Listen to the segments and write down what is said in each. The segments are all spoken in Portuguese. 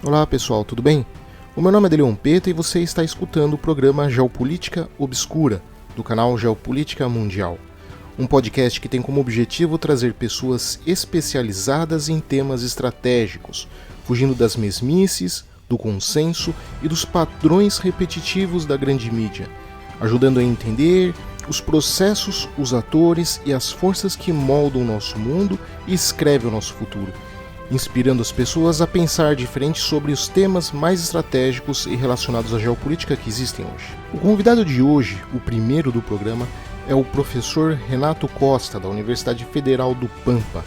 Olá pessoal, tudo bem? O meu nome é Deleon Peta e você está escutando o programa Geopolítica Obscura, do canal Geopolítica Mundial. Um podcast que tem como objetivo trazer pessoas especializadas em temas estratégicos, fugindo das mesmices, do consenso e dos padrões repetitivos da grande mídia, ajudando a entender os processos, os atores e as forças que moldam o nosso mundo e escrevem o nosso futuro, inspirando as pessoas a pensar diferente sobre os temas mais estratégicos e relacionados à geopolítica que existem hoje. O convidado de hoje, o primeiro do programa, é o professor Renato Costa, da Universidade Federal do Pampa.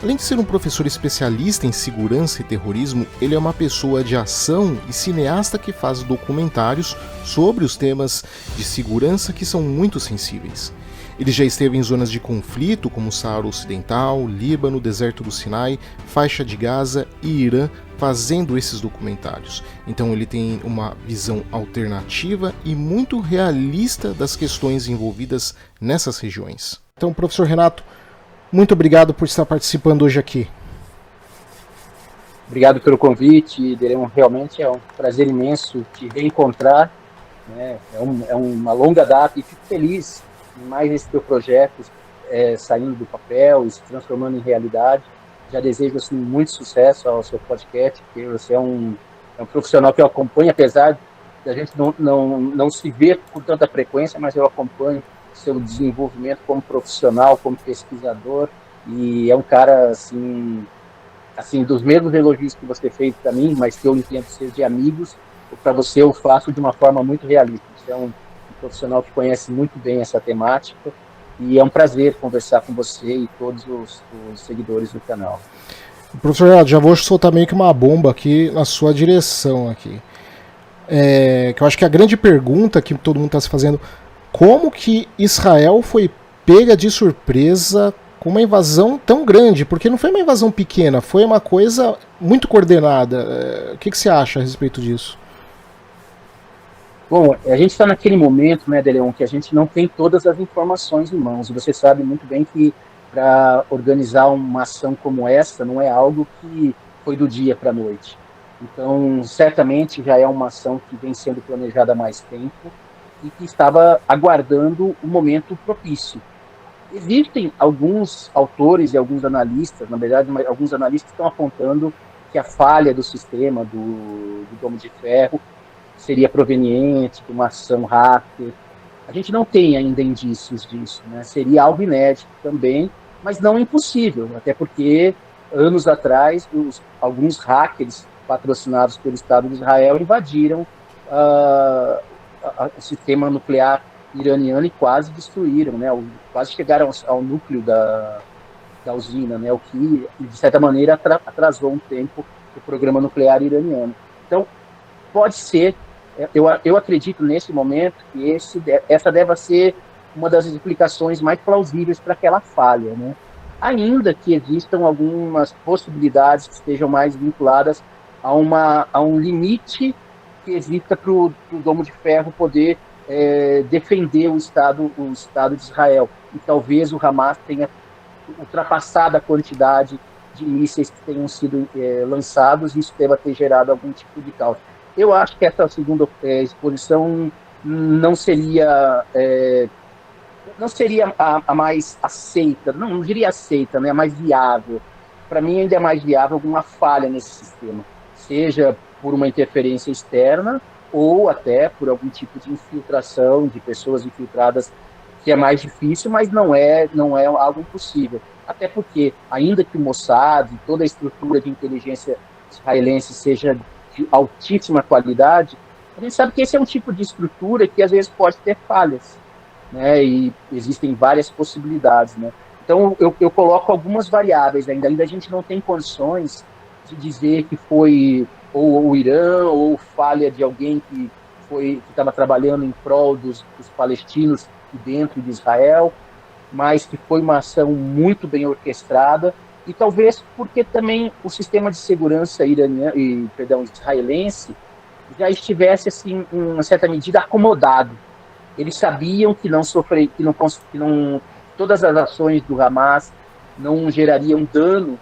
Além de ser um professor especialista em segurança e terrorismo, ele é uma pessoa de ação e cineasta que faz documentários sobre os temas de segurança que são muito sensíveis. Ele já esteve em zonas de conflito como Saara Ocidental, Líbano, Deserto do Sinai, Faixa de Gaza e Irã, fazendo esses documentários. Então ele tem uma visão alternativa e muito realista das questões envolvidas nessas regiões. Então, professor Renato, muito obrigado por estar participando hoje aqui. Obrigado pelo convite, Derão. Realmente é um prazer imenso te reencontrar. Né? É uma longa data e fico feliz em mais esse teu projeto saindo do papel e se transformando em realidade. Já desejo assim, muito sucesso ao seu podcast, porque você é um profissional que eu acompanho, apesar de a gente não se ver com tanta frequência, mas eu acompanho seu desenvolvimento como profissional, como pesquisador, e é um cara assim dos mesmos elogios que você fez para mim, mas que eu entendo ser de amigos, para você eu faço de uma forma muito realista. Você é um profissional que conhece muito bem essa temática, e é um prazer conversar com você e todos os seguidores do canal. Professor Renato, já vou soltar meio que uma bomba aqui na sua direção aqui. Que eu acho que a grande pergunta que todo mundo está se fazendo: como que Israel foi pega de surpresa com uma invasão tão grande? Porque não foi uma invasão pequena, foi uma coisa muito coordenada. O que você acha a respeito disso? Bom, a gente está naquele momento, né, Deleon, que a gente não tem todas as informações em mãos. E você sabe muito bem que para organizar uma ação como essa não é algo que foi do dia para a noite. Então, certamente já é uma ação que vem sendo planejada há mais tempo e que estava aguardando o momento propício. Existem alguns autores e alguns analistas, na verdade, alguns analistas estão apontando que a falha do sistema do Domo de Ferro seria proveniente de uma ação hacker. A gente não tem ainda indícios disso, né? Seria algo inédito também, mas não impossível, até porque anos atrás alguns hackers patrocinados pelo Estado de Israel invadiram o sistema nuclear iraniano e quase destruíram, né? Quase chegaram ao núcleo da usina, né? O que, de certa maneira, atrasou um tempo o programa nuclear iraniano. Então, pode ser, eu acredito nesse momento que essa deve ser uma das explicações mais plausíveis para aquela falha, né? Ainda que existam algumas possibilidades que estejam mais vinculadas a um limite que exista para o Domo de Ferro poder defender o Estado de Israel. E talvez o Hamas tenha ultrapassado a quantidade de mísseis que tenham sido lançados, e isso deva ter gerado algum tipo de caos. Eu acho que essa segunda exposição não seria a mais aceita, não diria aceita, né, a mais viável. Para mim ainda é mais viável alguma falha nesse sistema, seja por uma interferência externa ou até por algum tipo de infiltração de pessoas infiltradas, que é mais difícil, mas não é algo impossível. Até porque, ainda que o Mossad e toda a estrutura de inteligência israelense seja de altíssima qualidade, a gente sabe que esse é um tipo de estrutura que às vezes pode ter falhas, né? E existem várias possibilidades, né? Então eu coloco algumas variáveis ainda a gente não tem condições de dizer que foi ou o Irã ou falha de alguém que estava trabalhando em prol dos palestinos dentro de Israel, mas que foi uma ação muito bem orquestrada, e talvez porque também o sistema de segurança israelense já estivesse assim em uma certa medida acomodado. Eles sabiam que todas as ações do Hamas não gerariam dano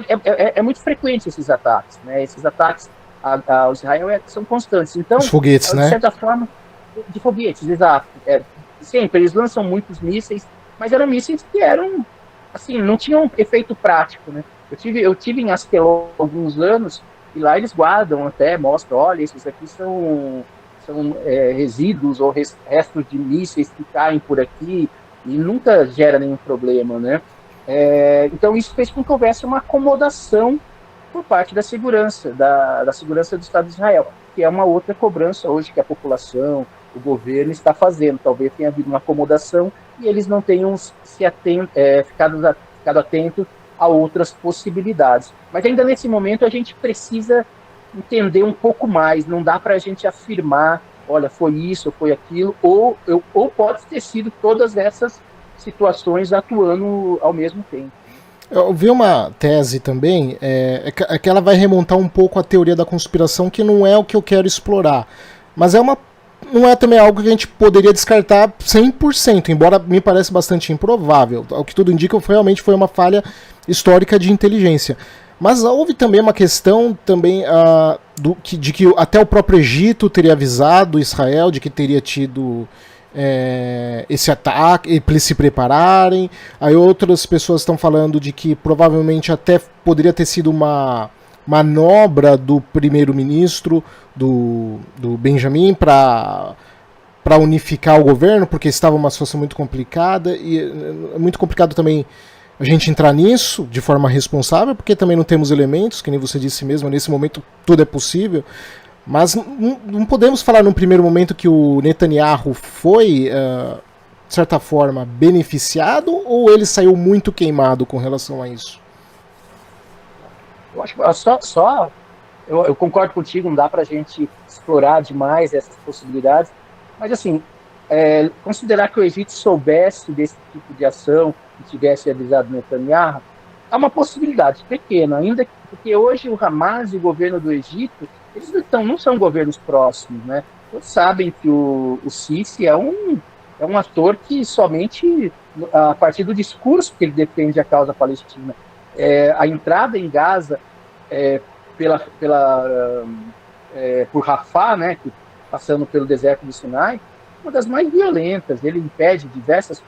porque é muito frequente esses ataques, né? Esses ataques ao Israel são constantes. Então, os foguetes, de certa forma, de foguetes, exato. Sempre, eles lançam muitos mísseis, mas eram mísseis que eram, assim, não tinham efeito prático, né? Eu tive em Askelon alguns anos, e lá eles guardam até, mostram, olha, esses aqui são resíduos ou restos de mísseis que caem por aqui, e nunca gera nenhum problema, né? Então isso fez com que houvesse uma acomodação por parte da segurança, da segurança do Estado de Israel, que é uma outra cobrança hoje que a população, o governo está fazendo. Talvez tenha havido uma acomodação e eles não tenham ficado atentos a outras possibilidades. Mas ainda nesse momento a gente precisa entender um pouco mais, não dá para a gente afirmar, olha, foi isso, foi aquilo, ou pode ter sido todas essas situações atuando ao mesmo tempo. Eu vi uma tese também, que ela vai remontar um pouco a teoria da conspiração, que não é o que eu quero explorar, mas não é também algo que a gente poderia descartar 100%, embora me pareça bastante improvável. O que tudo indica realmente foi uma falha histórica de inteligência. Mas houve também uma questão também de que até o próprio Egito teria avisado Israel de que teria tido esse ataque, para eles se prepararem. Aí outras pessoas estão falando de que provavelmente até poderia ter sido uma manobra do primeiro-ministro, do Benjamin, para unificar o governo, porque estava uma situação muito complicada, e é muito complicado também a gente entrar nisso de forma responsável, porque também não temos elementos, que nem você disse mesmo, nesse momento tudo é possível, mas não podemos falar num primeiro momento que o Netanyahu foi, de certa forma, beneficiado, ou ele saiu muito queimado com relação a isso? Eu acho que eu concordo contigo, não dá para a gente explorar demais essas possibilidades, mas assim, considerar que o Egito soubesse desse tipo de ação e tivesse avisado Netanyahu, há uma possibilidade pequena, ainda porque hoje o Hamas e o governo do Egito, eles não são governos próximos, né? Todos sabem que o Sisi é um ator que somente, a partir do discurso que ele defende a causa palestina, a entrada em Gaza por Rafah, né, passando pelo deserto do Sinai, uma das mais violentas. Ele impede diversas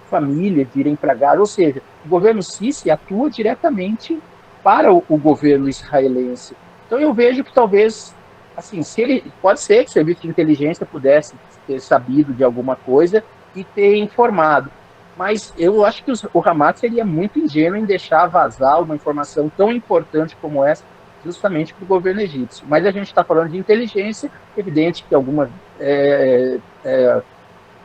famílias de irem para Gaza, ou seja, o governo Sisi atua diretamente para o governo israelense. Então eu vejo que talvez, assim, pode ser que o serviço de inteligência pudesse ter sabido de alguma coisa e ter informado, mas eu acho que o Hamas seria muito ingênuo em deixar vazar uma informação tão importante como essa, justamente para o governo egípcio. Mas a gente está falando de inteligência, evidente que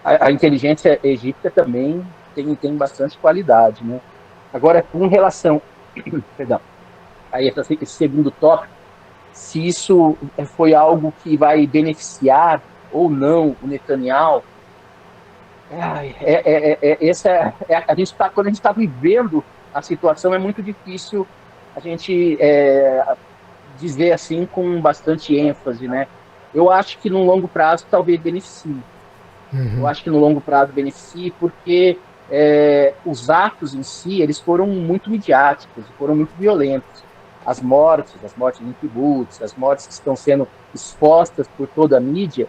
a inteligência egípcia também tem bastante qualidade, né? Agora, com relação perdão, a esse segundo tópico, se isso foi algo que vai beneficiar ou não o Netanyahu, quando a gente está vivendo a situação, é muito difícil a gente dizer assim com bastante ênfase, né? Eu acho que no longo prazo talvez beneficie. Eu acho que no longo prazo beneficie porque os atos em si, eles foram muito midiáticos, foram muito violentos. As mortes em kibbutz, as mortes que estão sendo expostas por toda a mídia,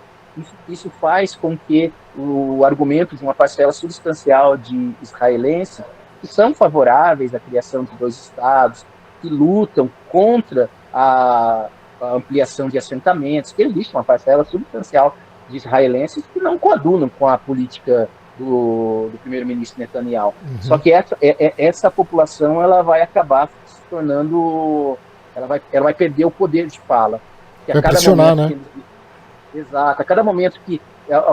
isso faz com que o argumento de uma parcela substancial de israelenses que são favoráveis à criação de dois estados, que lutam contra a ampliação de assentamentos, que existe uma parcela substancial de israelenses que não coadunam com a política do primeiro-ministro Netanyahu. Só que essa população ela vai acabar se tornando, ela vai perder o poder de fala. Vai pressionar, né? Exato. A cada momento que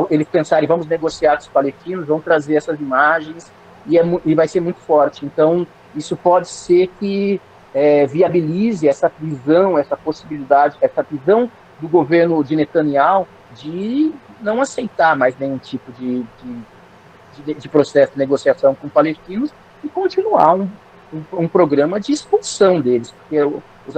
eles pensarem, vamos negociar com os palestinos, vão trazer essas imagens e vai ser muito forte. Então, isso pode ser que viabilize essa visão, essa possibilidade, essa visão do governo de Netanyahu de não aceitar mais nenhum tipo de processo de negociação com palestinos e continuar um programa de expulsão deles, porque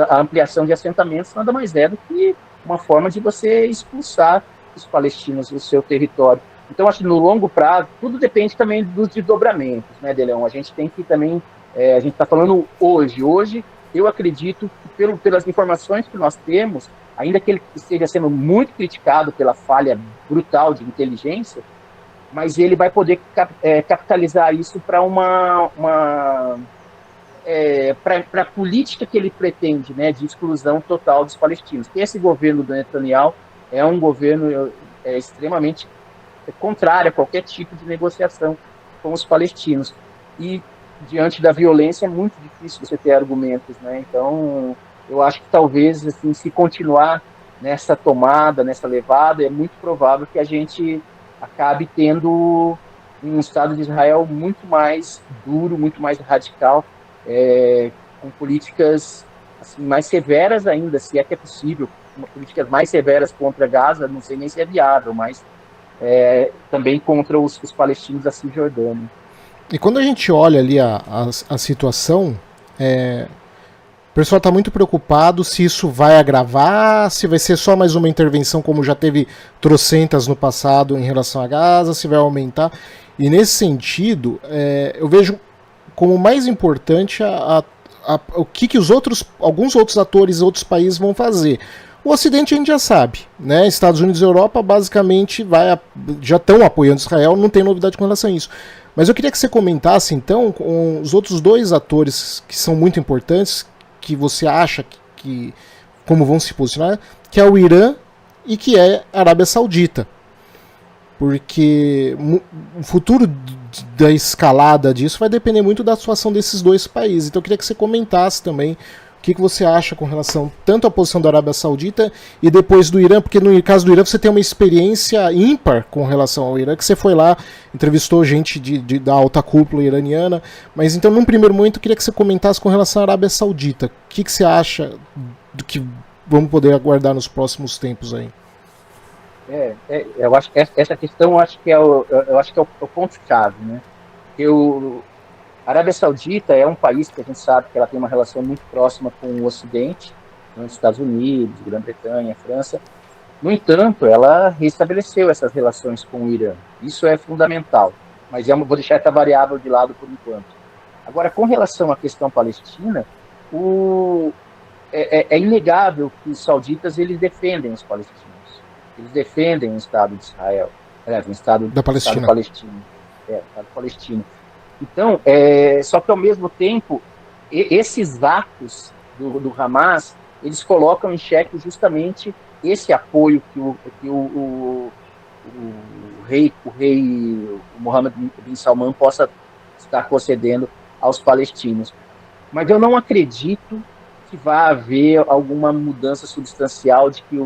a ampliação de assentamentos nada mais é do que uma forma de você expulsar os palestinos do seu território. Então, acho que no longo prazo, tudo depende também dos desdobramentos, né, Deleon? A gente tem que também A gente está falando hoje. Hoje, eu acredito que, pelas informações que nós temos, ainda que ele esteja sendo muito criticado pela falha brutal de inteligência, mas ele vai poder capitalizar isso para para a política que ele pretende, né, de exclusão total dos palestinos. Esse governo do Netanyahu é um governo extremamente contrário a qualquer tipo de negociação com os palestinos. E, diante da violência, é muito difícil você ter argumentos, né? Então, eu acho que talvez, assim, se continuar nessa tomada, nessa levada, é muito provável que a gente acabe tendo um Estado de Israel muito mais duro, muito mais radical, com políticas assim, mais severas ainda, se é que é possível, políticas mais severas contra Gaza, não sei nem se é viável, mas também contra os palestinos da Cisjordânia. E quando a gente olha ali a situação, o pessoal está muito preocupado se isso vai agravar, se vai ser só mais uma intervenção como já teve trocentas no passado em relação a Gaza, se vai aumentar. E nesse sentido, eu vejo como mais importante o que alguns outros atores, outros países vão fazer. O Ocidente a gente já sabe, né? Estados Unidos e Europa basicamente já estão apoiando Israel, não tem novidade com relação a isso. Mas eu queria que você comentasse então com os outros dois atores que são muito importantes, que você acha que como vão se posicionar, que é o Irã e que é a Arábia Saudita. Porque o futuro da escalada disso vai depender muito da situação desses dois países. Então eu queria que você comentasse também o que você acha com relação tanto à posição da Arábia Saudita e depois do Irã, porque no caso do Irã você tem uma experiência ímpar com relação ao Irã, que você foi lá, entrevistou gente da alta cúpula iraniana, mas então num primeiro momento eu queria que você comentasse com relação à Arábia Saudita. O que você acha do que vamos poder aguardar nos próximos tempos aí? Eu acho que essa questão eu acho que é o ponto-chave, né? A Arábia Saudita é um país que a gente sabe que ela tem uma relação muito próxima com o Ocidente, com os Estados Unidos, Grã-Bretanha, França. No entanto, ela restabeleceu essas relações com o Irã. Isso é fundamental, mas vou deixar essa variável de lado por enquanto. Agora, com relação à questão palestina, é inegável que os sauditas eles defendem os palestinos. Eles defendem o Estado de Israel, o Estado palestino. Estado palestino. Então, só que ao mesmo tempo, esses atos do Hamas, eles colocam em xeque justamente esse apoio que o rei Mohammed bin Salman possa estar concedendo aos palestinos. Mas eu não acredito que vá haver alguma mudança substancial de que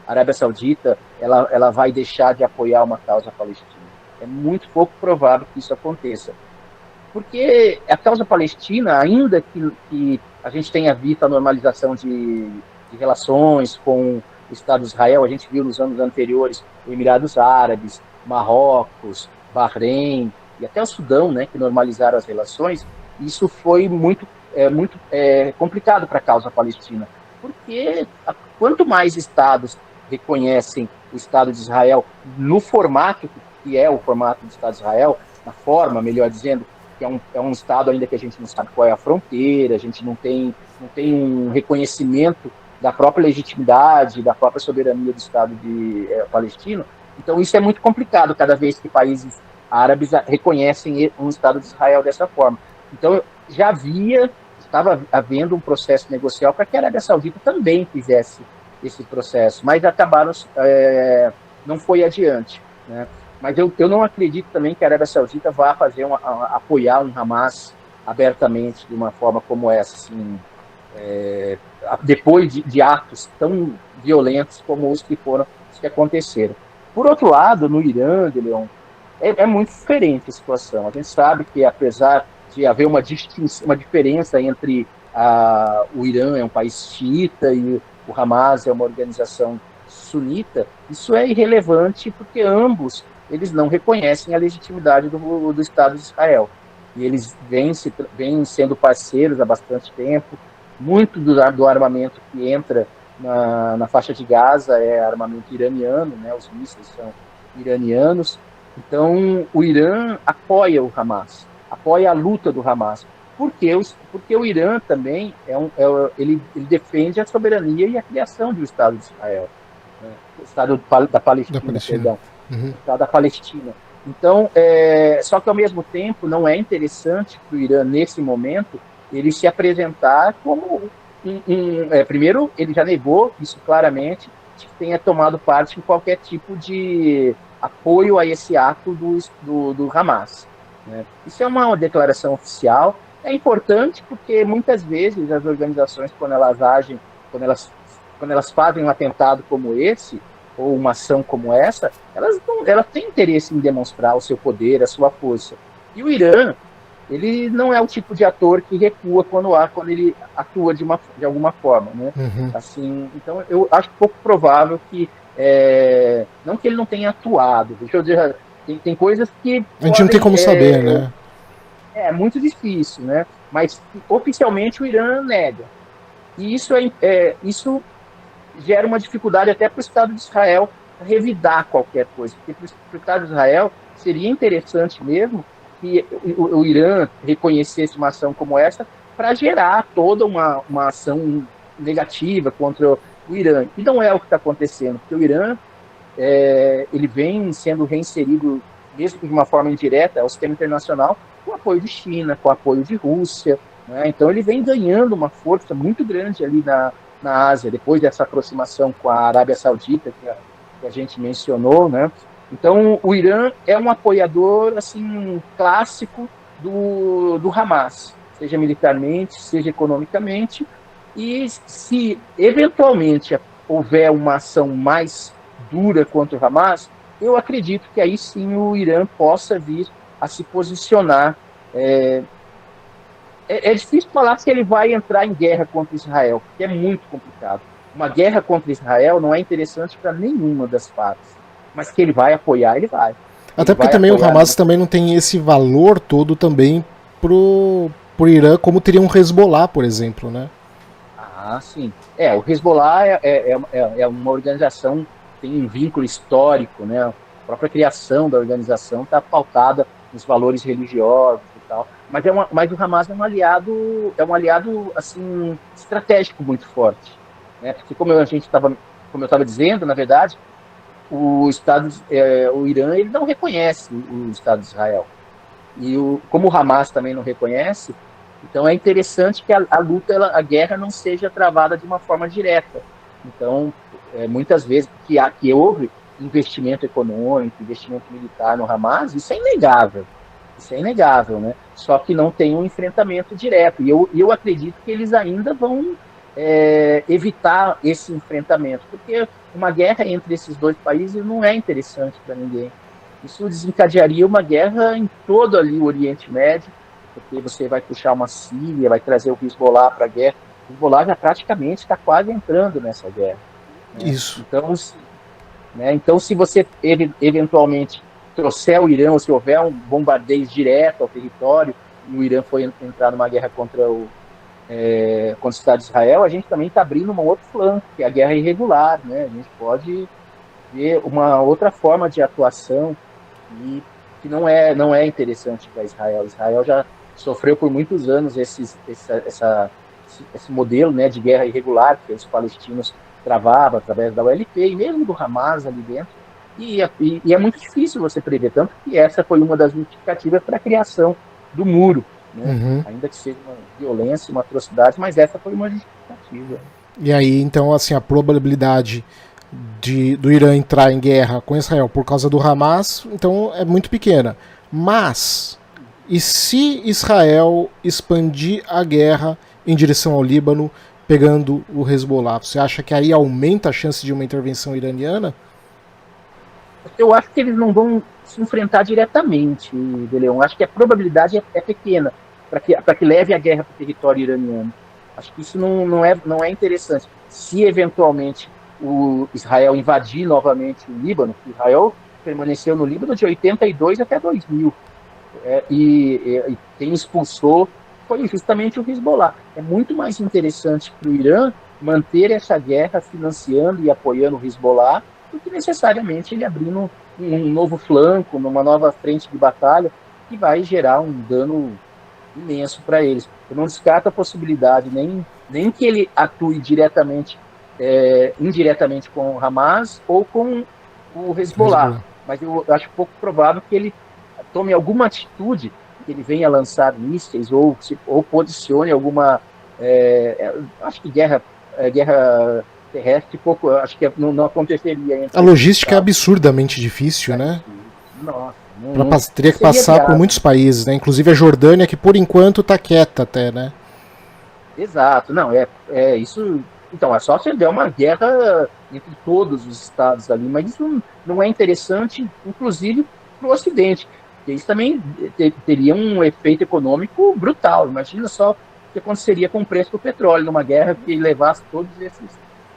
a Arábia Saudita ela vai deixar de apoiar uma causa palestina. É muito pouco provável que isso aconteça. Porque a causa palestina, ainda que a gente tenha visto a normalização de relações com o Estado de Israel, a gente viu nos anos anteriores Emirados Árabes, Marrocos, Bahrein e até o Sudão, né, que normalizaram as relações, isso foi muito complicado para a causa palestina. Porque quanto mais estados reconhecem o Estado de Israel no formato que é o formato do Estado de Israel, na forma, melhor dizendo, que é um Estado ainda que a gente não sabe qual é a fronteira, a gente não tem um reconhecimento da própria legitimidade, da própria soberania do Estado palestino. Então isso é muito complicado cada vez que países árabes reconhecem um Estado de Israel dessa forma. Então estava havendo um processo negocial para que a Arábia Saudita também fizesse esse processo, mas não foi adiante, né? Mas eu não acredito também que a Arábia Saudita vá apoiar um Hamas abertamente de uma forma como essa, assim, depois de atos tão violentos como os que aconteceram. Por outro lado, no Irã, Leon, é muito diferente a situação. A gente sabe que, apesar de haver uma diferença entre o Irã é um país xiita e o Hamas é uma organização sunita, isso é irrelevante porque ambos eles não reconhecem a legitimidade do Estado de Israel. E eles vêm sendo parceiros há bastante tempo. Muito do armamento que entra na faixa de Gaza é armamento iraniano, né? Os mísseis são iranianos. Então, o Irã apoia o Hamas, apoia a luta do Hamas. Porque o Irã também ele defende a soberania e a criação do Estado de Israel, né? O Estado da Da Palestina, Palestina. perdão, Uhum. o Estado da Palestina. Então, só que ao mesmo tempo não é interessante para o Irã nesse momento ele se apresentar como primeiro ele já negou isso claramente, de que tenha tomado parte em qualquer tipo de apoio a esse ato do Hamas, né? Isso é uma declaração oficial. É importante porque muitas vezes as organizações, quando elas agem, quando elas, quando elas fazem um atentado como esse, ou uma ação como essa, elas têm interesse em demonstrar o seu poder, a sua força. E o Irã, ele não é o tipo de ator que recua quando ele atua de alguma forma, né? Uhum. Assim, então eu acho pouco provável que não que ele não tenha atuado. Deixa eu dizer, tem coisas que A gente não tem podem como saber, né? muito difícil, né? Mas oficialmente o Irã nega. E isso gera uma dificuldade até para o Estado de Israel revidar qualquer coisa. Porque para o Estado de Israel seria interessante mesmo que o Irã reconhecesse uma ação como essa para gerar toda uma ação negativa contra o Irã. E não é o que está acontecendo, porque o Irã ele vem sendo reinserido, mesmo de uma forma indireta, ao sistema internacional, com o apoio de China, com o apoio de Rússia, né? Então ele vem ganhando uma força muito grande ali na Ásia, depois dessa aproximação com a Arábia Saudita, que a gente mencionou, né? Então o Irã é um apoiador assim clássico do Hamas, seja militarmente, seja economicamente, e se eventualmente houver uma ação mais dura contra o Hamas, eu acredito que aí sim o Irã possa vir a se posicionar. É difícil falar se ele vai entrar em guerra contra Israel, porque é muito complicado. Uma guerra contra Israel não é interessante para nenhuma das partes, mas que ele vai apoiar, ele vai. Até Ele porque vai também o apoiar. Hamas também não tem esse valor todo também pro Irã, como teria um Hezbollah, por exemplo, né? Ah, sim. O Hezbollah é uma organização que tem um vínculo histórico, né? A própria criação da organização está pautada nos valores religiosos e tal. Mas o Hamas é um aliado assim estratégico muito forte, né? Porque como eu estava dizendo, na verdade, o Irã ele não reconhece o Estado de Israel. Como o Hamas também não reconhece, então é interessante que a guerra não seja travada de uma forma direta. Então, muitas vezes que houve investimento econômico, investimento militar no Hamas, isso é inegável. Isso é inegável, né? Só que não tem um enfrentamento direto. E eu acredito que eles ainda vão evitar esse enfrentamento, porque uma guerra entre esses dois países não é interessante para ninguém. Isso desencadearia uma guerra em todo ali o Oriente Médio, porque você vai puxar uma Síria, vai trazer o Hezbollah para a guerra. O Hezbollah já praticamente está quase entrando nessa guerra, né? Isso. Então, se você eventualmente trouxer o Irã, ou se houver um bombardeio direto ao território, e o Irã foi entrar numa guerra contra o Estado de Israel, a gente também está abrindo um outro flanco, que é a guerra irregular, né? A gente pode ver uma outra forma de atuação e que não é interessante para Israel. Israel já sofreu por muitos anos esse modelo, né, de guerra irregular que os palestinos travavam através da OLP e mesmo do Hamas ali dentro. E é muito difícil você prever, tanto que essa foi uma das justificativas para a criação do muro, né? Uhum. Ainda que seja uma violência, uma atrocidade, mas essa foi uma justificativa. E aí, então, assim, a probabilidade do Irã entrar em guerra com Israel por causa do Hamas, então é muito pequena. Mas, e se Israel expandir a guerra em direção ao Líbano, pegando o Hezbollah, você acha que aí aumenta a chance de uma intervenção iraniana? Eu acho que eles não vão se enfrentar diretamente, De Leon. Acho que a probabilidade é pequena para que leve a guerra para o território iraniano. Acho que isso não é interessante. Se eventualmente o Israel invadir novamente o Líbano, que Israel permaneceu no Líbano de 82 até 2000, e quem expulsou foi justamente o Hezbollah. É muito mais interessante para o Irã manter essa guerra financiando e apoiando o Hezbollah do que necessariamente ele abrindo um novo flanco, numa nova frente de batalha, que vai gerar um dano imenso para eles. Eu não descarto a possibilidade nem que ele atue diretamente, indiretamente com o Hamas ou com o Hezbollah, mas eu acho pouco provável que ele tome alguma atitude, que ele venha lançar mísseis ou posicione alguma, acho que guerra terrestre, pouco, acho que não aconteceria. A logística é absurdamente difícil, né? Nossa, Teria que passar por muitos países, né? Inclusive a Jordânia, que por enquanto está quieta até, né? Exato, não, isso. Então, é só se der uma guerra entre todos os estados ali, mas isso não é interessante, inclusive, para o Ocidente, porque isso também teria um efeito econômico brutal. Imagina só o que aconteceria com o preço do petróleo numa guerra que levasse todos esses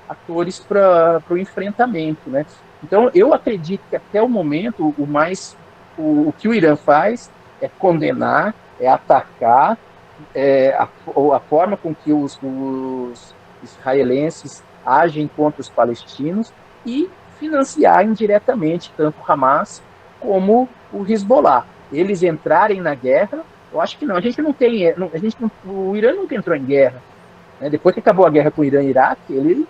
atores para o enfrentamento, né? Então, eu acredito que até o momento, o que o Irã faz é condenar, é atacar, a forma com que os israelenses agem contra os palestinos e financiar indiretamente tanto o Hamas como o Hezbollah. Eles entrarem na guerra, eu acho que não. A gente não tem, o Irã nunca entrou em guerra, né? Depois que acabou a guerra com o Irã e Iraque,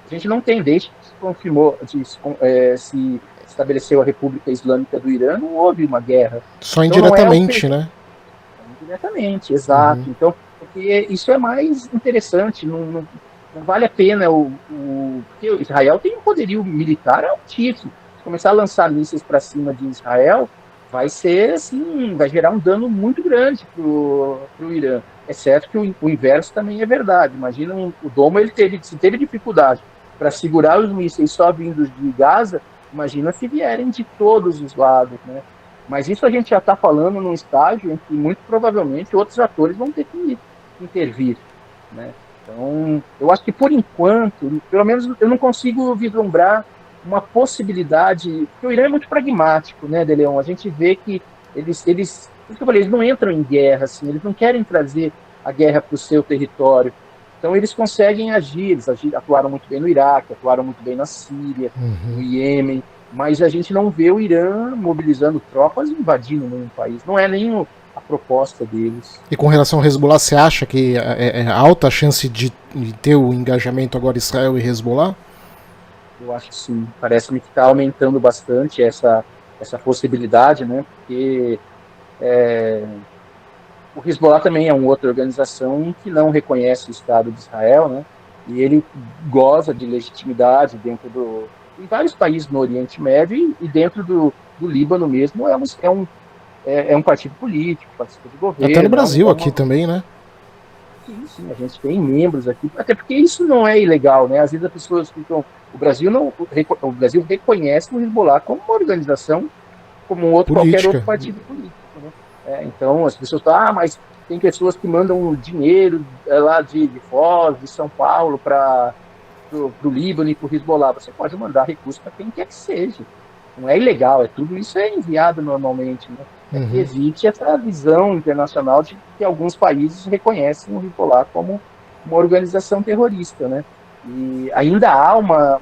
a gente não tem, desde que se confirmou, se estabeleceu a República Islâmica do Irã, não houve uma guerra. Só indiretamente, então, né? Indiretamente, exato. Então, porque isso é mais interessante, não vale a pena porque Israel tem um poderio militar altíssimo. Se começar a lançar mísseis para cima de Israel, vai ser assim, vai gerar um dano muito grande para o Irã. É certo que o inverso também é verdade. Imagina o Domo, se teve dificuldade para segurar os mísseis só vindos de Gaza, imagina se vierem de todos os lados, né? Mas isso a gente já está falando num estágio em que muito provavelmente outros atores vão ter que intervir, né? Então, eu acho que por enquanto, pelo menos eu não consigo vislumbrar uma possibilidade, porque o Irã é muito pragmático, né, De Leon? A gente vê que eles por isso que eu falei, eles não entram em guerra, assim, eles não querem trazer a guerra para o seu território. Então eles conseguem agir, atuaram muito bem no Iraque, atuaram muito bem na Síria, no Iêmen, mas a gente não vê o Irã mobilizando tropas e invadindo nenhum país. Não é nem a proposta deles. E com relação ao Hezbollah, você acha que é alta a chance de ter o engajamento agora Israel e Hezbollah? Eu acho que sim. Parece-me que está aumentando bastante essa possibilidade, né? Porque o Hezbollah também é uma outra organização que não reconhece o Estado de Israel, né? E ele goza de legitimidade em vários países no Oriente Médio e dentro do Líbano mesmo é um partido político, participa de governo. Até no Brasil aqui também, né? Sim, a gente tem membros aqui, até porque isso não é ilegal, né? Às vezes as pessoas ficam... O Brasil reconhece o Hezbollah como uma organização, como qualquer outro partido político, né? Então as pessoas falam, mas tem pessoas que mandam dinheiro lá de Foz, de São Paulo, para o Líbano e para o Hezbollah. Você pode mandar recursos para quem quer que seja. Não é ilegal, tudo isso é enviado normalmente, né? Que existe essa visão internacional de que alguns países reconhecem o Hezbollah como uma organização terrorista, né? E ainda há uma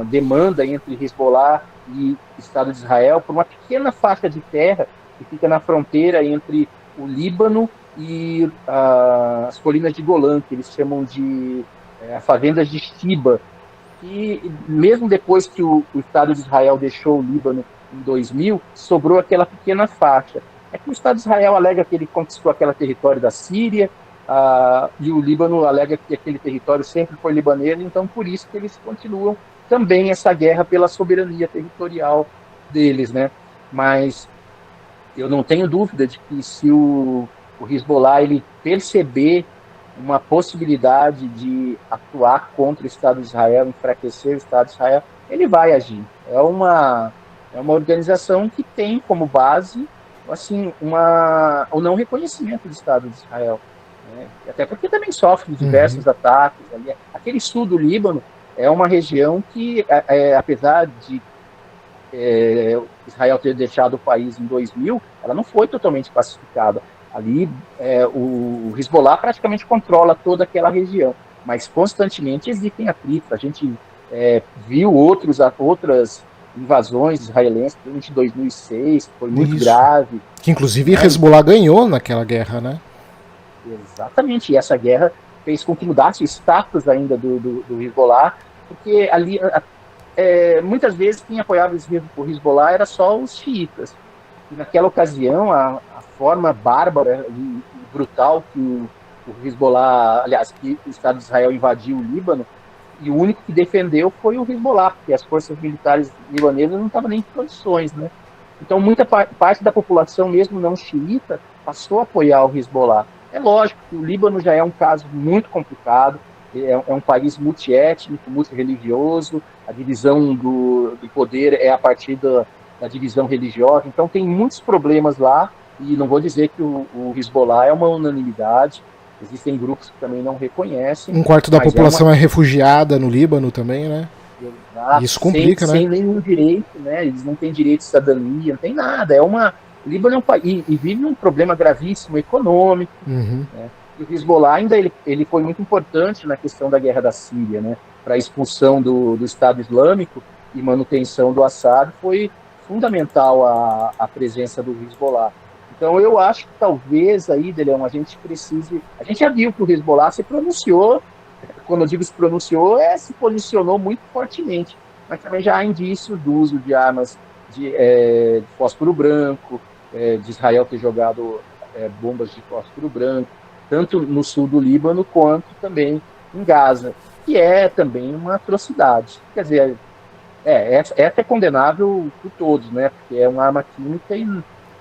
demanda entre Hezbollah e Estado de Israel por uma pequena faixa de terra que fica na fronteira entre o Líbano e as colinas de Golã, que eles chamam de fazendas de Shiba, que mesmo depois que o Estado de Israel deixou o Líbano em 2000, sobrou aquela pequena faixa. É que o Estado de Israel alega que ele conquistou aquele território da Síria, e o Líbano alega que aquele território sempre foi libanês, então por isso que eles continuam também essa guerra pela soberania territorial deles, né? Mas eu não tenho dúvida de que se o Hezbollah ele perceber uma possibilidade de atuar contra o Estado de Israel, enfraquecer o Estado de Israel, ele vai agir. É uma organização que tem como base assim, o não reconhecimento do Estado de Israel, né? Até porque também sofre diversos ataques. Aquele sul do Líbano é uma região que, apesar de Israel ter deixado o país em 2000, ela não foi totalmente pacificada. Ali, o Hezbollah praticamente controla toda aquela região, mas constantemente existem atritos. A gente viu outras invasões israelenses, principalmente em 2006, foi muito Isso. grave. Que inclusive Né? Hezbollah ganhou naquela guerra, né? Exatamente, e essa guerra fez com que mudasse o status ainda do Hezbollah, porque ali, muitas vezes, quem apoiava o Hezbollah era só os xiitas. E naquela ocasião, a forma bárbara e brutal que o Hezbollah, aliás, que o Estado de Israel invadiu o Líbano, e o único que defendeu foi o Hezbollah, porque as forças militares libanesas não estavam nem em condições, né? Então, muita parte da população, mesmo não xiita, passou a apoiar o Hezbollah. É lógico que o Líbano já é um caso muito complicado, é um país multiétnico, multireligioso, a divisão do poder é a partir da divisão religiosa, então tem muitos problemas lá, e não vou dizer que o Hezbollah é uma unanimidade, existem grupos que também não reconhecem. Um quarto da população é refugiada no Líbano também, né? Exato, Isso complica, sem né? nenhum direito, né? Eles não têm direito de cidadania, não tem nada. O Líbano é um país e vive um problema gravíssimo econômico. Uhum. Né? E o Hezbollah ainda ele foi muito importante na questão da guerra da Síria, né? Para a expulsão do Estado Islâmico e manutenção do Assad foi fundamental a presença do Hezbollah. Então eu acho que talvez aí, Deleon, a gente precise. A gente já viu que o Hezbollah se pronunciou, quando eu digo se pronunciou, se posicionou muito fortemente. Mas também já há indícios do uso de armas de fósforo branco, de Israel ter jogado bombas de fósforo branco, tanto no sul do Líbano quanto também em Gaza, que é também uma atrocidade. Quer dizer, essa é condenável por todos, né? Porque é uma arma química e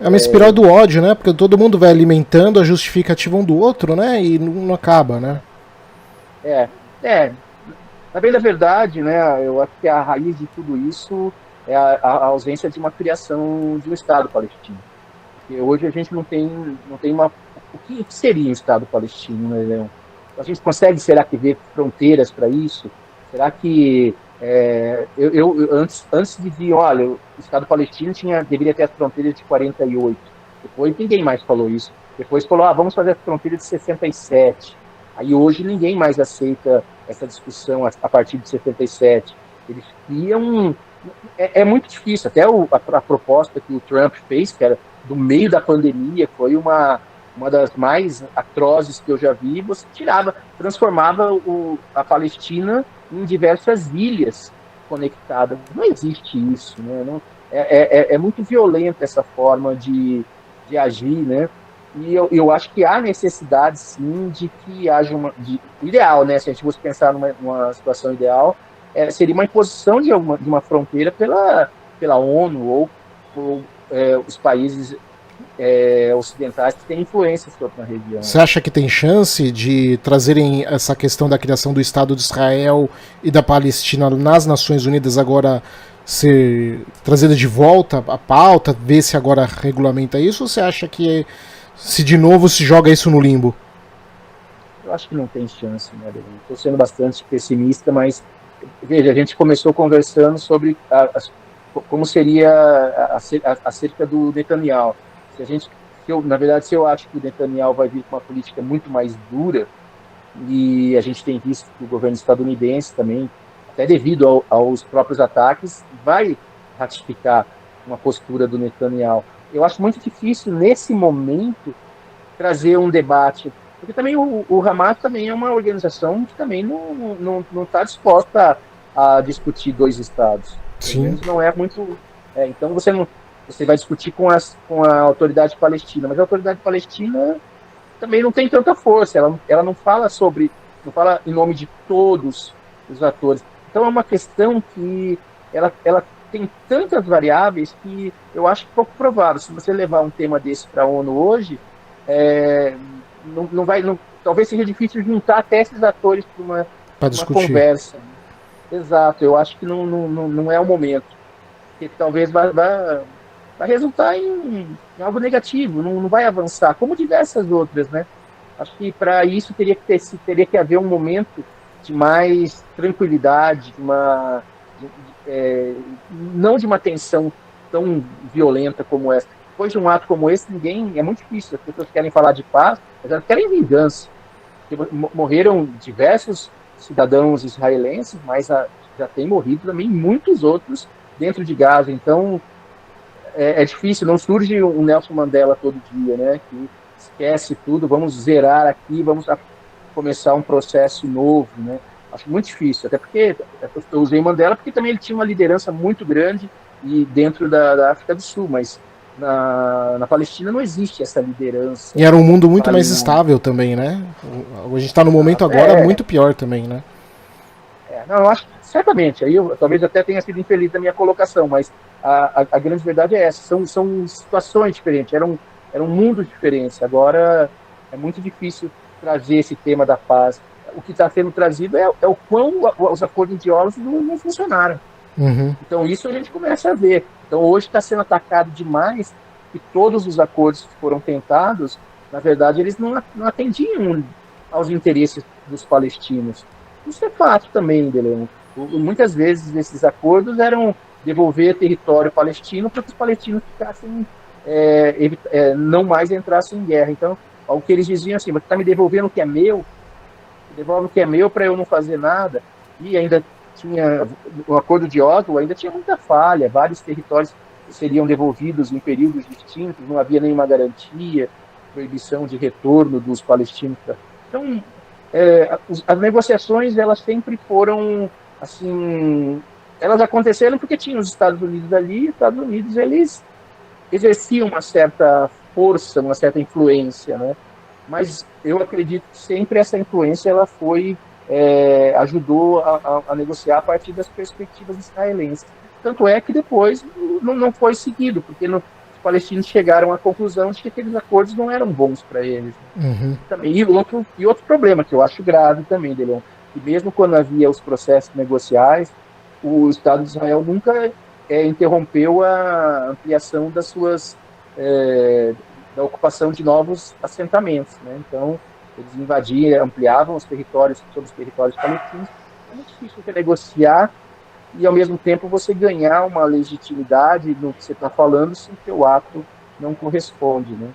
é uma espiral do ódio, né? Porque todo mundo vai alimentando a justificativa um do outro, né? E não acaba, né? Na bem da verdade, né? Eu acho que a raiz de tudo isso é a ausência de uma criação de um Estado palestino. Porque hoje a gente não tem uma. O que seria um Estado palestino, né, Leão? A gente consegue, será que, ver fronteiras para isso? Será que. Antes diziam, olha, o Estado palestino deveria ter as fronteiras de 48. Depois ninguém mais falou isso. Depois falou, vamos fazer as fronteiras de 67. Aí hoje ninguém mais aceita essa discussão a partir de 77. Eles criam. É muito difícil. Até a proposta que o Trump fez, que era do meio da pandemia, foi uma das mais atrozes que eu já vi. Você transformava a Palestina em diversas ilhas conectadas. Não existe isso, né? Não, é muito violenta essa forma de agir, né? E eu acho que há necessidade, sim, de que haja ideal, né? Se a gente fosse pensar numa situação ideal, seria uma imposição de uma fronteira pela ONU ou os países ocidentais que têm influência sobre a região. Você acha que tem chance de trazerem essa questão da criação do Estado de Israel e da Palestina nas Nações Unidas agora ser trazida de volta à pauta, ver se agora regulamenta isso, ou você acha que se de novo se joga isso no limbo? Eu acho que não tem chance, né? Estou sendo bastante pessimista, mas veja, a gente começou conversando sobre como seria acerca do Netanyahu. Se eu acho que o Netanyahu vai vir com uma política muito mais dura, e a gente tem visto que o governo estadunidense também, até devido aos próprios ataques, vai ratificar uma postura do Netanyahu. Eu acho muito difícil, nesse momento, trazer um debate, porque também o Hamas também é uma organização que também não está disposta a discutir dois estados. Pelo menos não é muito. Então você vai discutir com a autoridade palestina, mas a autoridade palestina também não tem tanta força, ela não fala em nome de todos os atores. Então é uma questão que ela tem tantas variáveis que eu acho pouco provável. Se você levar um tema desse para a ONU hoje, talvez seja difícil juntar até esses atores para uma conversa. Exato, eu acho que não é o momento. Porque talvez vai resultar em algo negativo, não vai avançar, como diversas outras, né? Acho que para isso teria que haver um momento de mais tranquilidade, não de uma tensão tão violenta como essa. Depois de um ato como esse, é muito difícil. As pessoas querem falar de paz, mas elas querem vingança. Morreram diversos cidadãos israelenses, mas já tem morrido também muitos outros dentro de Gaza. Então, é difícil, não surge um Nelson Mandela todo dia, né? Que esquece tudo, vamos zerar aqui, vamos começar um processo novo, né? Acho muito difícil, até porque eu usei Mandela porque também ele tinha uma liderança muito grande e dentro da África do Sul, mas na Palestina não existe essa liderança. E era um mundo muito mais estável também, né? A gente está no momento agora muito pior também, né? Não, eu acho que certamente, aí eu talvez até tenha sido infeliz na minha colocação, mas a grande verdade é essa, são situações diferentes, eram mundos diferentes. Agora é muito difícil trazer esse tema da paz. O que está sendo trazido é o quão os acordos de Oslo não funcionaram. Uhum. Então isso a gente começa a ver. Então hoje está sendo atacado demais e todos os acordos que foram tentados, na verdade, eles não atendiam aos interesses dos palestinos. Isso é fato também, Deleuze. Muitas vezes esses acordos eram devolver território palestino para que os palestinos ficassem, não mais entrassem em guerra. Então, o que eles diziam assim, você está me devolvendo o que é meu, devolve o que é meu para eu não fazer nada. E ainda tinha o acordo de Oslo, ainda tinha muita falha, vários territórios seriam devolvidos em períodos distintos, não havia nenhuma garantia, proibição de retorno dos palestinos. Então, as negociações, elas sempre foram, assim, elas aconteceram porque tinha os Estados Unidos ali, e os Estados Unidos, eles exerciam uma certa força, uma certa influência, né? Mas eu acredito que sempre essa influência, ela foi, ajudou a negociar a partir das perspectivas israelenses. Tanto é que depois não foi seguido, porque os palestinos chegaram à conclusão de que aqueles acordos não eram bons para eles. Uhum. E outro problema que eu acho grave também, Delon, que mesmo quando havia os processos negociais, o Estado de Israel nunca interrompeu a ampliação da ocupação de novos assentamentos, né? Então, eles invadiam, ampliavam os territórios sobre os territórios palestinos. É muito difícil você negociar e, ao mesmo tempo, você ganhar uma legitimidade no que você está falando se o seu ato não corresponde, né?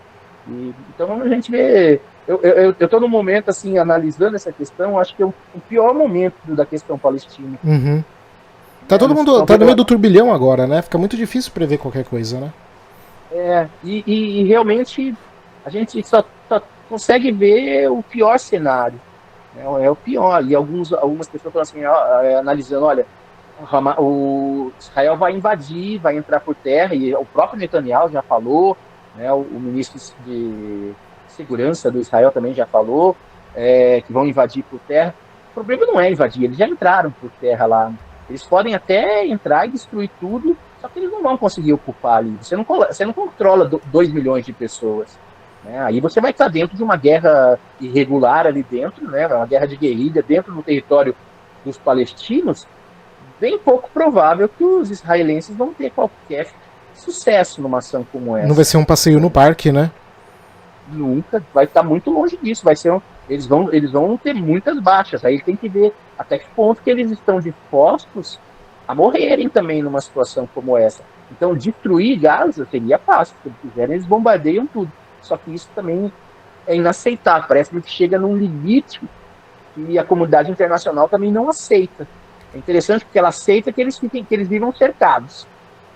Então, a gente vê... Eu estou num momento, assim, analisando essa questão, acho que é o pior momento da questão palestina. Uhum. Todo mundo tá no meio do turbilhão agora, né? Fica muito difícil prever qualquer coisa, né? E realmente a gente só consegue ver o pior cenário. É o pior. E algumas pessoas estão assim, analisando, olha, o Israel vai invadir, vai entrar por terra, e o próprio Netanyahu já falou, né, o ministro de Segurança do Israel também já falou, que vão invadir por terra. O problema não é invadir, eles já entraram por terra lá. Eles podem até entrar e destruir tudo, só que eles não vão conseguir ocupar ali. Você não controla 2 milhões de pessoas. Né? Aí você vai estar dentro de uma guerra irregular ali dentro, né? Uma guerra de guerrilha dentro do território dos palestinos. Bem pouco provável que os israelenses vão ter qualquer sucesso numa ação como essa. Não vai ser um passeio no parque, né? Nunca, vai estar muito longe disso. Eles vão ter muitas baixas. Aí tem que ver até que ponto que eles estão dispostos a morrerem também numa situação como essa. Então, destruir Gaza seria fácil. Se eles quiserem, eles bombardeiam tudo. Só que isso também é inaceitável. Parece que chega num limite que a comunidade internacional também não aceita. É interessante porque ela aceita que eles vivam cercados,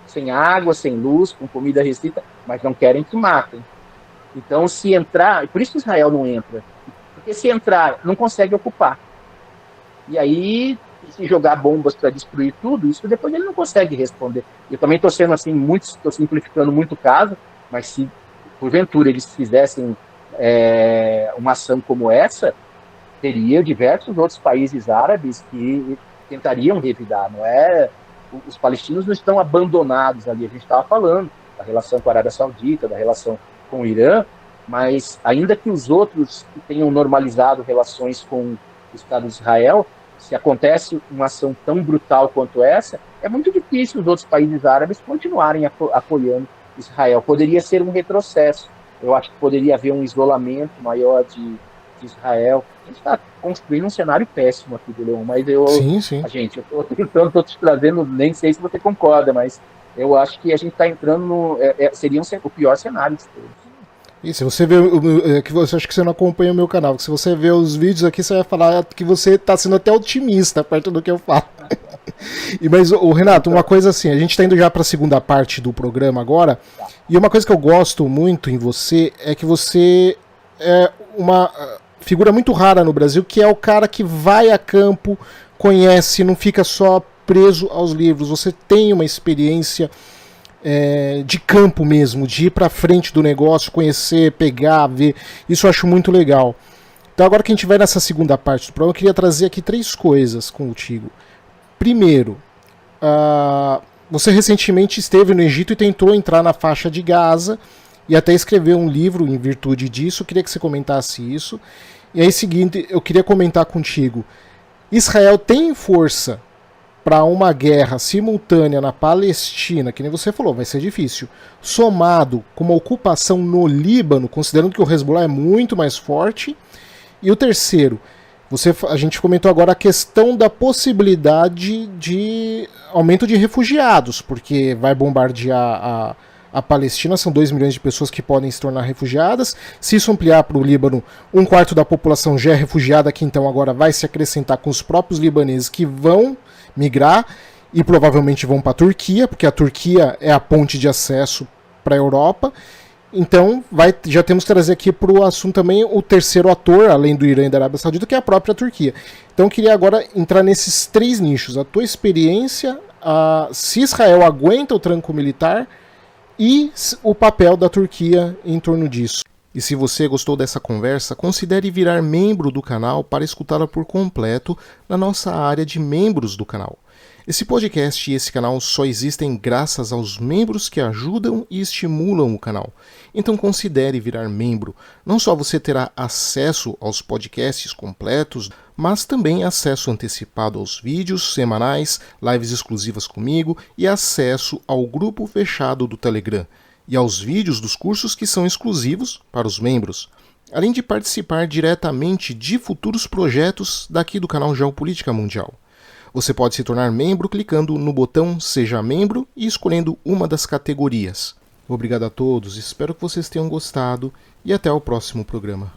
sem água, sem luz, com comida restrita, mas não querem que matem. Então, se entrar... Por isso que Israel não entra. Porque se entrar, não consegue ocupar. E aí, se jogar bombas para destruir tudo, isso depois ele não consegue responder. Eu também estou sendo assim, estou simplificando muito o caso, mas se porventura eles fizessem uma ação como essa, teria diversos outros países árabes que tentariam revidar. Os palestinos não estão abandonados ali. A gente estava falando da relação com a Arábia Saudita, da relação com o Irã, mas ainda que os outros tenham normalizado relações com o Estado de Israel, se acontece uma ação tão brutal quanto essa, é muito difícil os outros países árabes continuarem apoiando Israel. Poderia ser um retrocesso. Eu acho que poderia haver um isolamento maior de Israel. A gente está construindo um cenário péssimo aqui, Leon, mas Sim. Eu estou te trazendo, nem sei se você concorda, mas eu acho que a gente está entrando seria o pior cenário de todos. E se você vê, acho que você não acompanha o meu canal, que se você ver os vídeos aqui, você vai falar que você está sendo até otimista perto do que eu falo. Mas, Renato, uma coisa assim, a gente está indo já para a segunda parte do programa agora, e uma coisa que eu gosto muito em você é que você é uma figura muito rara no Brasil, que é o cara que vai a campo, conhece, não fica só preso aos livros. Você tem uma experiência de campo mesmo, de ir para frente do negócio, conhecer, pegar, ver. Isso eu acho muito legal. Então agora que a gente vai nessa segunda parte do programa, eu queria trazer aqui 3 coisas contigo. Primeiro, você recentemente esteve no Egito e tentou entrar na faixa de Gaza e até escreveu um livro em virtude disso. Eu queria que você comentasse isso. E aí, seguinte, eu queria comentar contigo. Israel tem força para uma guerra simultânea na Palestina, que nem você falou, vai ser difícil, somado com uma ocupação no Líbano, considerando que o Hezbollah é muito mais forte. E o terceiro, a gente comentou agora a questão da possibilidade de aumento de refugiados, porque vai bombardear a Palestina, são 2 milhões de pessoas que podem se tornar refugiadas. Se isso ampliar para o Líbano, 1/4 da população já é refugiada, que então agora vai se acrescentar com os próprios libaneses que vão migrar e provavelmente vão para a Turquia, porque a Turquia é a ponte de acesso para a Europa. Então, já temos que trazer aqui para o assunto também o terceiro ator, além do Irã e da Arábia Saudita, que é a própria Turquia. Então, eu queria agora entrar nesses 3 nichos. A tua experiência, se Israel aguenta o tranco militar e o papel da Turquia em torno disso. E se você gostou dessa conversa, considere virar membro do canal para escutá-la por completo na nossa área de membros do canal. Esse podcast e esse canal só existem graças aos membros que ajudam e estimulam o canal. Então considere virar membro. Não só você terá acesso aos podcasts completos, mas também acesso antecipado aos vídeos semanais, lives exclusivas comigo e acesso ao grupo fechado do Telegram e aos vídeos dos cursos que são exclusivos para os membros, além de participar diretamente de futuros projetos daqui do canal Geopolítica Mundial. Você pode se tornar membro clicando no botão Seja Membro e escolhendo uma das categorias. Obrigado a todos, espero que vocês tenham gostado e até o próximo programa.